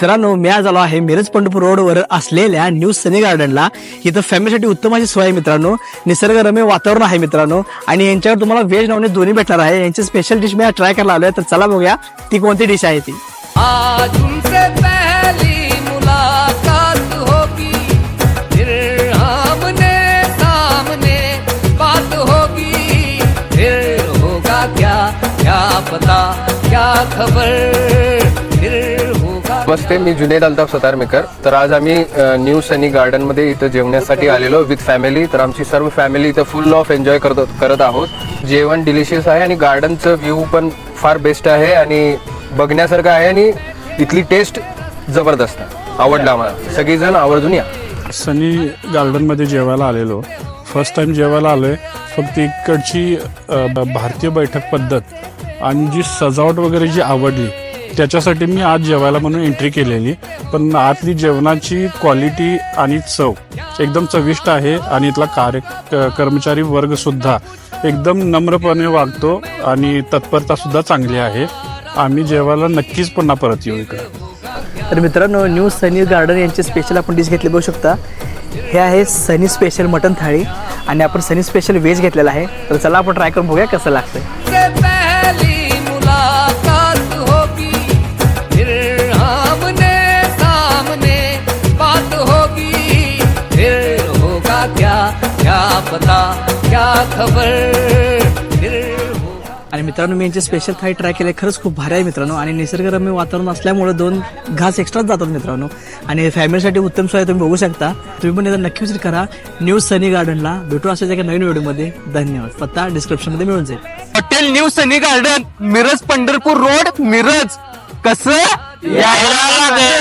मित्रांनो, मी आज आलो आहे मिरज पंढरपूर रोडवर असलेल्या न्यू सनी गार्डनला. इथं फॅमिलीसाठी उत्तम अशी सोय आहे मित्रांनो. निसर्गरम्य वातावरण आहे मित्रांनो आणि यांच्यावर तुम्हाला व्हेज नॉन दोन्ही भेटणार आहे. यांची स्पेशल डिश मी ट्राय करायला आलोय, तर चला बघूया ती कोणती डिश आहे ती. आज उनसे पहली मुलाकात होगी, फिर आमने सामने बात होगी, फिर होगा क्या क्या पता क्या खबर, फिर होगा. नमस्ते, मी जुनेद अल्ताफ सतारमेकर. तर आज आम्ही न्यू सनी गार्डन मध्ये इथं जेवण्यासाठी आलेलो विथ फॅमिली. तर आमची सर्व फॅमिली इथं फुल ऑफ एन्जॉय करत आहोत. जेवण डिलिशियस आहे आणि गार्डनचं व्ह्यू पण फार बेस्ट आहे आणि बघण्यासारखं आहे आणि इथली टेस्ट जबरदस्त आवडला आम्हाला. सगळीजण आवर्जून या. सनी गार्डनमध्ये जेवायला आलेलो. फर्स्ट टाइम जेवायला आलोय. फक्त इकडची भारतीय बैठक पद्धत आणि जी सजावट वगैरे जी आवडली त्याच्यासाठी मी आज जेवायला म्हणून एंट्री केलेली. पण आतली जेवणाची क्वालिटी आणि चव एकदम चविष्ट आहे आणि इथला कर्मचारी वर्ग सुद्धा एकदम नम्रपणे वागतो आणि तत्परता सुद्धा चांगली आहे. आम्ही जेवायला नक्कीच पुन्हा परत येऊ इकडे. तर मित्रांनो, न्यू सनी गार्डन यांची स्पेशल आपण डिश घेतली बघू शकता. हे आहे सनी स्पेशल मटन थाळी आणि आपण सनी स्पेशल व्हेज घेतलेला आहे. तर चला आपण ट्राय करून बघूया कसं लागतंय. से पहली मुलाकात होगी, फिर आमने सामने बात होगी, फिर होगा क्या क्या पता क्या खबर, फिर आणि मित्रांनो, मी यांची स्पेशल थाळी ट्राय केली. खरंच खूप भारी आहे मित्रांनो आणि निसर्गरम्य वातावरण असल्यामुळे 2 घास एक्स्ट्राच जातात मित्रांनो आणि फॅमिलीसाठी उत्तम सोय तुम्ही बघू शकता. तुम्ही पण एकदा नक्की विजिट करा न्यू सनी गार्डनला. भेटू अशाच एका नवीन व्हिडिओमध्ये. धन्यवाद. पत्ता डिस्क्रिप्शनमध्ये मिळून जाईल. हॉटेल न्यू सनी गार्डन, मिरज पंढरपूर रोड, मिरज. कसं यायला लागेल.